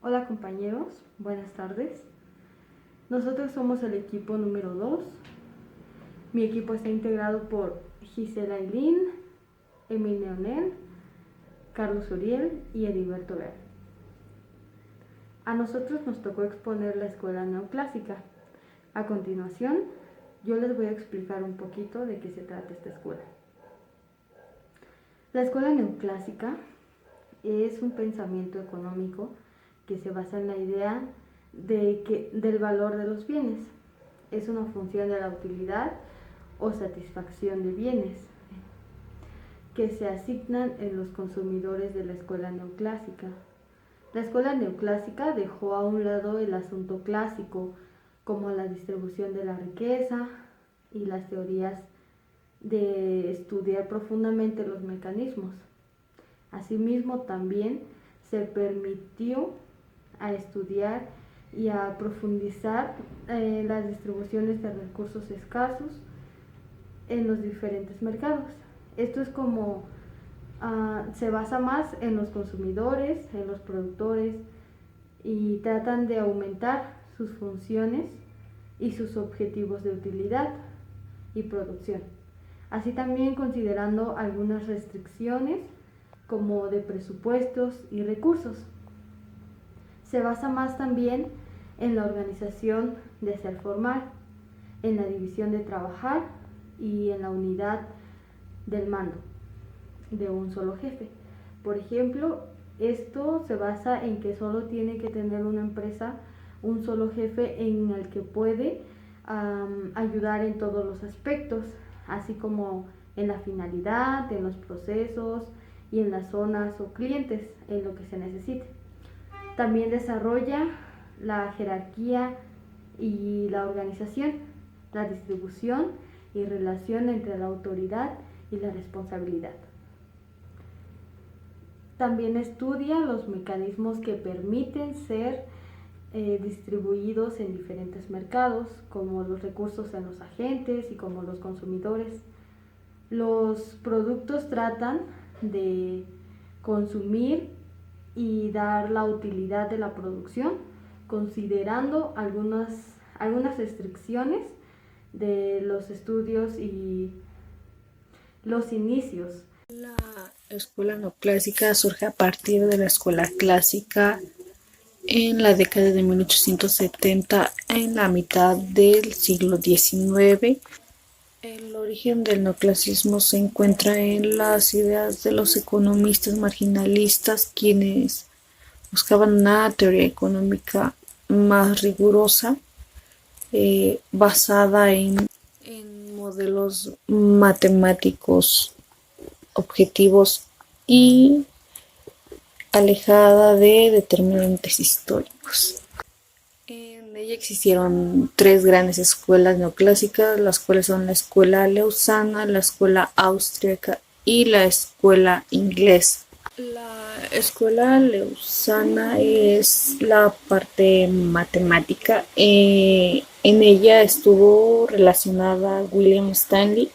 Hola compañeros, buenas tardes. Nosotros somos el equipo número 2. Mi equipo está integrado por Gisela Ailín, Emil Leonel, Carlos Uriel y Heriberto Ver. A nosotros nos tocó exponer la escuela neoclásica. A continuación, yo les voy a explicar un poquito de qué se trata esta escuela. La escuela neoclásica es un pensamiento económico que se basa en la idea del valor de los bienes. Es una función de la utilidad o satisfacción de bienes que se asignan en los consumidores de la escuela neoclásica. La escuela neoclásica dejó a un lado el asunto clásico, como la distribución de la riqueza y las teorías de estudiar profundamente los mecanismos. Asimismo, también se permitió a estudiar y a profundizar las distribuciones de recursos escasos en los diferentes mercados. Esto es como se basa más en los consumidores, en los productores, y tratan de aumentar sus funciones y sus objetivos de utilidad y producción. Así también considerando algunas restricciones como de presupuestos y recursos. Se basa más también en la organización de ser formal, en la división de trabajar y en la unidad del mando de un solo jefe. Por ejemplo, esto se basa en que solo tiene que tener una empresa un solo jefe en el que puede ayudar en todos los aspectos, así como en la finalidad, en los procesos y en las zonas o clientes, en lo que se necesite. También desarrolla la jerarquía y la organización, la distribución y relación entre la autoridad y la responsabilidad. También estudia los mecanismos que permiten ser distribuidos en diferentes mercados, como los recursos en los agentes y como los consumidores. Los productos tratan de consumir y dar la utilidad de la producción, considerando algunas restricciones de los estudios y los inicios. La escuela neoclásica surge a partir de la escuela clásica en la década de 1870, en la mitad del siglo XIX. El origen del neoclasismo se encuentra en las ideas de los economistas marginalistas, quienes buscaban una teoría económica más rigurosa, basada en modelos matemáticos objetivos y alejada de determinantes históricos. En ella existieron tres grandes escuelas neoclásicas, las cuales son la escuela lausana, la escuela austríaca y la escuela inglesa. La escuela lausana es la parte matemática. En ella estuvo relacionada William Stanley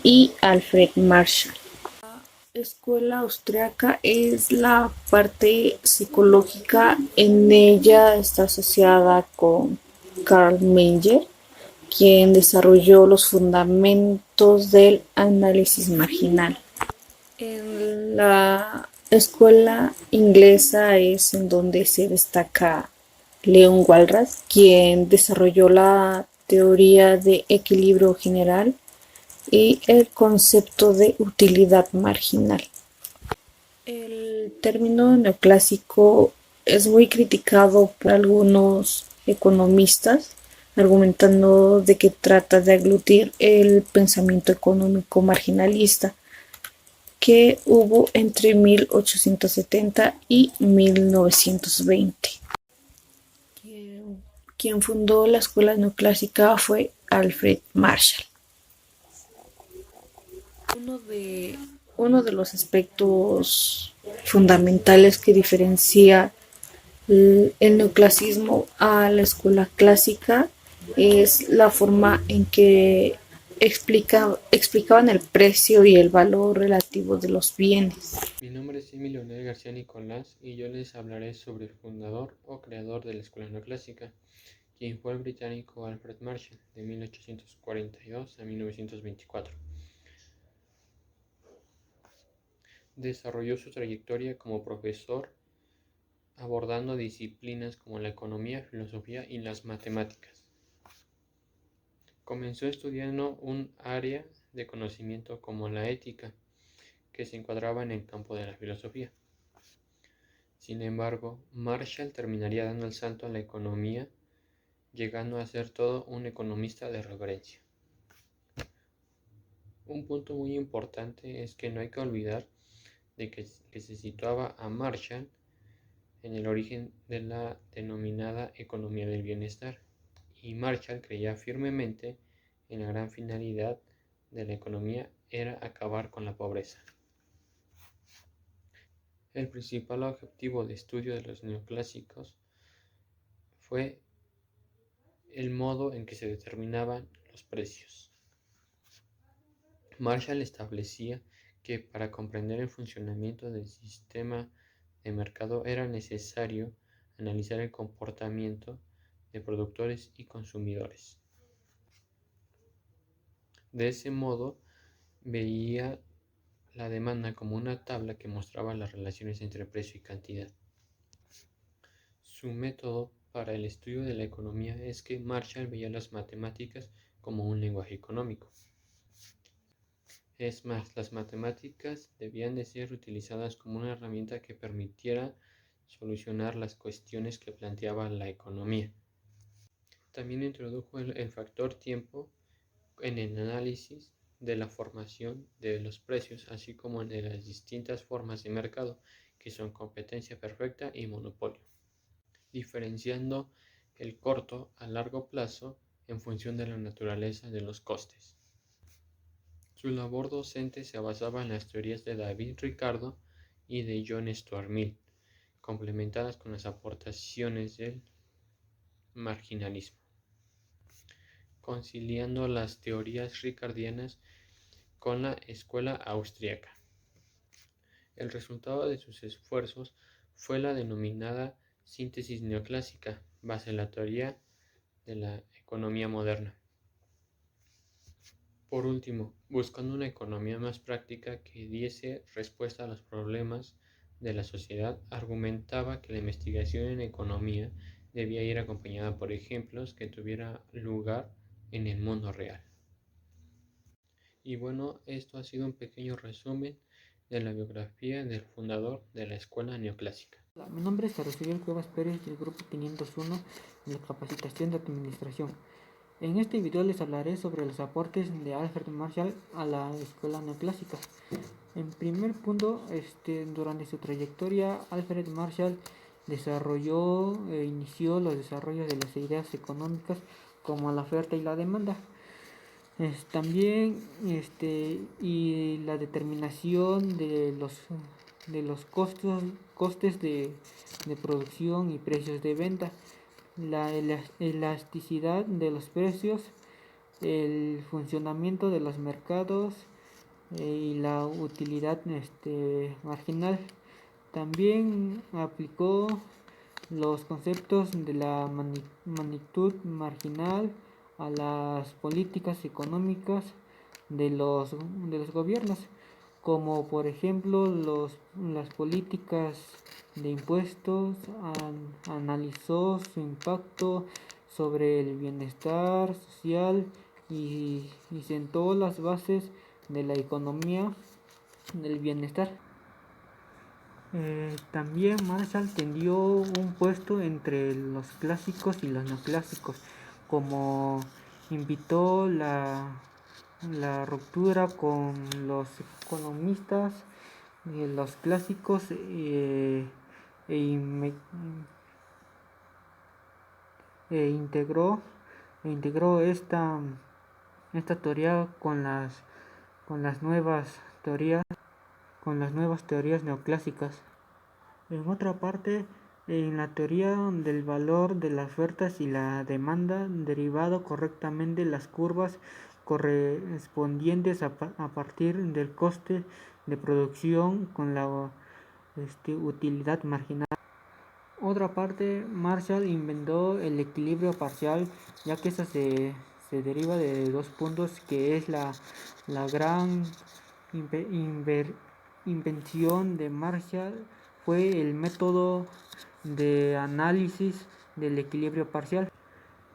y Alfred Marshall. La escuela austriaca es la parte psicológica. En ella está asociada con Karl Menger, quien desarrolló los fundamentos del análisis marginal. En la escuela inglesa es en donde se destaca Leon Walras, quien desarrolló la teoría de equilibrio general y el concepto de utilidad marginal. El término neoclásico es muy criticado por algunos economistas, argumentando de que trata de aglutir el pensamiento económico marginalista que hubo entre 1870 y 1920. Quien fundó la escuela neoclásica fue Alfred Marshall. Uno de los aspectos fundamentales que diferencia el neoclasismo a la escuela clásica es la forma en que explicaban el precio y el valor relativo de los bienes. Mi nombre es Emilio Leonel García Nicolás y yo les hablaré sobre el fundador o creador de la escuela neoclásica, quien fue el británico Alfred Marshall, de 1842 a 1924. Desarrolló su trayectoria como profesor abordando disciplinas como la economía, filosofía y las matemáticas. Comenzó estudiando un área de conocimiento como la ética, que se encuadraba en el campo de la filosofía. Sin embargo, Marshall terminaría dando el salto a la economía, llegando a ser todo un economista de referencia. Un punto muy importante es que no hay que olvidar de que se situaba a Marshall en el origen de la denominada economía del bienestar, y Marshall creía firmemente en la gran finalidad de la economía era acabar con la pobreza. El principal objetivo de estudio de los neoclásicos fue el modo en que se determinaban los precios. Marshall establecía que para comprender el funcionamiento del sistema de mercado era necesario analizar el comportamiento de productores y consumidores. De ese modo, veía la demanda como una tabla que mostraba las relaciones entre precio y cantidad. Su método para el estudio de la economía es que Marshall veía las matemáticas como un lenguaje económico. Es más, las matemáticas debían de ser utilizadas como una herramienta que permitiera solucionar las cuestiones que planteaba la economía. También introdujo el factor tiempo en el análisis de la formación de los precios, así como de las distintas formas de mercado, que son competencia perfecta y monopolio, diferenciando el corto a largo plazo en función de la naturaleza de los costes. Su labor docente se basaba en las teorías de David Ricardo y de John Stuart Mill, complementadas con las aportaciones del marginalismo, conciliando las teorías ricardianas con la escuela austríaca. El resultado de sus esfuerzos fue la denominada síntesis neoclásica, base en la teoría de la economía moderna. Por último, buscando una economía más práctica que diese respuesta a los problemas de la sociedad, argumentaba que la investigación en economía debía ir acompañada por ejemplos que tuvieran lugar en el mundo real. Y bueno, esto ha sido un pequeño resumen de la biografía del fundador de la escuela neoclásica. Hola, mi nombre es Carlos Miguel Cuevas Pérez del grupo 501 de capacitación de administración. En este video les hablaré sobre los aportes de Alfred Marshall a la escuela neoclásica. En primer punto, durante su trayectoria, Alfred Marshall desarrolló e inició los desarrollos de las ideas económicas como la oferta y la demanda. También y la determinación de los costes de producción y precios de venta, la elasticidad de los precios, el funcionamiento de los mercados y la utilidad marginal. También aplicó los conceptos de la magnitud marginal a las políticas económicas de los gobiernos, como por ejemplo las políticas de impuestos. Analizó su impacto sobre el bienestar social y sentó las bases de la economía del bienestar. También Marshall tendió un puesto entre los clásicos y los neoclásicos, como invitó la ruptura con los economistas, los clásicos, integró esta teoría con las nuevas teorías neoclásicas. En otra parte, en la teoría del valor de las ofertas y la demanda, derivado correctamente las curvas correspondientes a partir del coste de producción con la utilidad marginal. Otra parte, Marshall inventó el equilibrio parcial, ya que eso se deriva de dos puntos, que es la gran invención de Marshall fue el método de análisis del equilibrio parcial.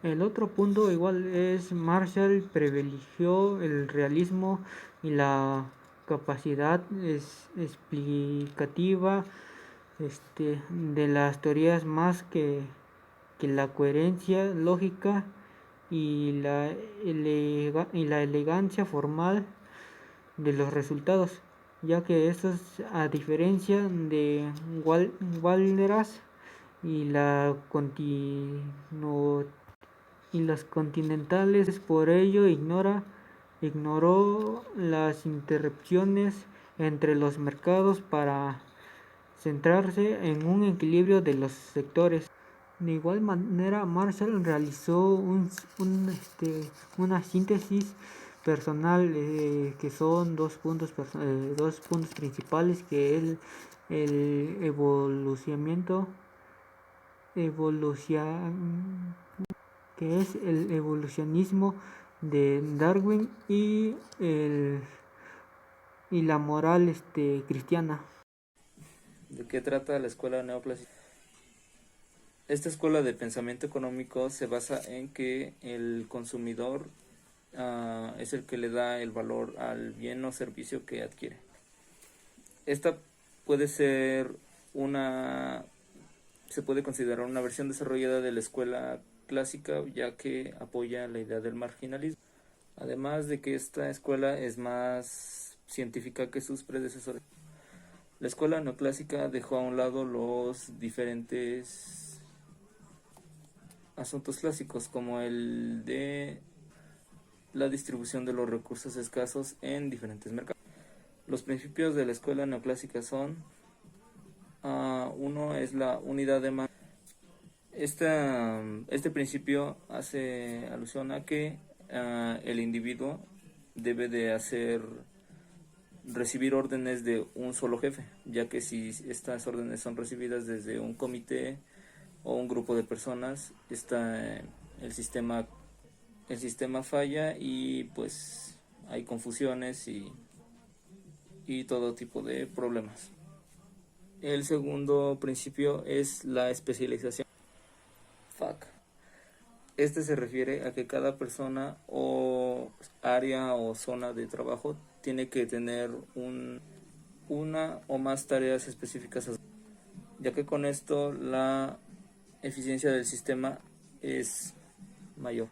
El otro punto igual es Marshall privilegió el realismo y la capacidad explicativa de las teorías más que la coherencia lógica y la elegancia formal de los resultados, ya que estos, a diferencia de Walras y las continentales, por ello ignoró las interrupciones entre los mercados para centrarse en un equilibrio de los sectores. De igual manera, Marshall realizó una síntesis personal, que son dos puntos principales, que es el evolucionismo de Darwin y la moral cristiana. ¿De qué trata la escuela neoclásica? Esta escuela de pensamiento económico se basa en que el consumidor es el que le da el valor al bien o servicio que adquiere. Esta puede ser se puede considerar una versión desarrollada de la escuela clásica, ya que apoya la idea del marginalismo. Además de que esta escuela es más científica que sus predecesores. La escuela neoclásica dejó a un lado los diferentes asuntos clásicos, como el de la distribución de los recursos escasos en diferentes mercados. Los principios de la escuela neoclásica son: uno es la unidad de mano. Este principio hace alusión a que el individuo debe de recibir órdenes de un solo jefe, ya que si estas órdenes son recibidas desde un comité o un grupo de personas, el sistema falla y pues hay confusiones y todo tipo de problemas. El segundo principio es la especialización. Este se refiere a que cada persona o área o zona de trabajo tiene que tener una o más tareas específicas, ya que con esto la eficiencia del sistema es mayor.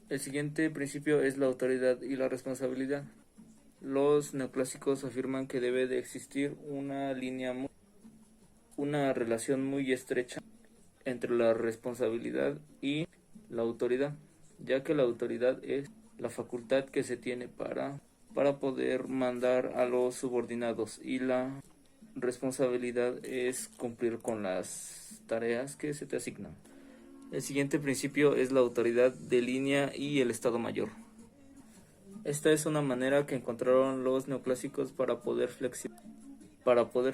El siguiente principio es la autoridad y la responsabilidad. Los neoclásicos afirman que debe de existir una relación muy estrecha entre la responsabilidad y la autoridad, ya que la autoridad es la facultad que se tiene para poder mandar a los subordinados y la responsabilidad es cumplir con las tareas que se te asignan. El siguiente principio es la autoridad de línea y el Estado Mayor. Esta es una manera que encontraron los neoclásicos para poder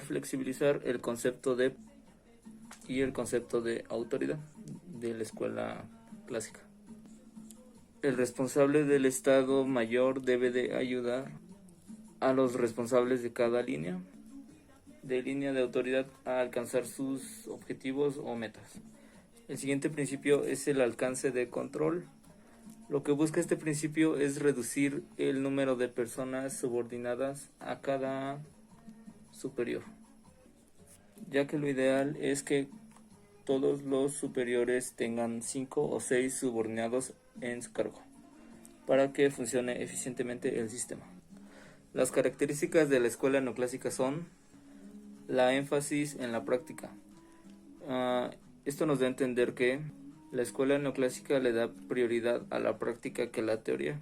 flexibilizar el concepto de autoridad de la escuela clásica. El responsable del Estado Mayor debe de ayudar a los responsables de cada línea de autoridad a alcanzar sus objetivos o metas. El siguiente principio es el alcance de control. Lo que busca este principio es reducir el número de personas subordinadas a cada superior, ya que lo ideal es que todos los superiores tengan 5 o 6 subordinados en su cargo para que funcione eficientemente el sistema. Las características de la escuela neoclásica son la énfasis en la práctica. Esto nos da a entender que la escuela neoclásica le da prioridad a la práctica que a la teoría,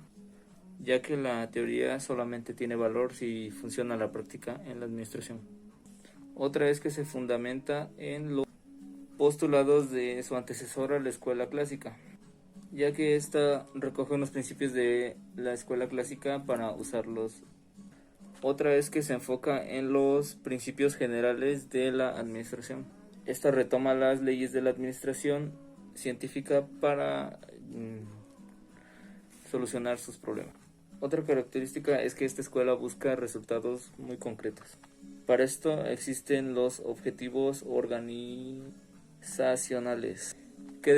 ya que la teoría solamente tiene valor si funciona la práctica en la administración. Otra es que se fundamenta en los postulados de su antecesora, la escuela clásica, ya que esta recoge unos principios de la escuela clásica para usarlos. Otra es que se enfoca en los principios generales de la administración. Esta retoma las leyes de la administración científica para solucionar sus problemas. Otra característica es que esta escuela busca resultados muy concretos. Para esto existen los objetivos organizacionales que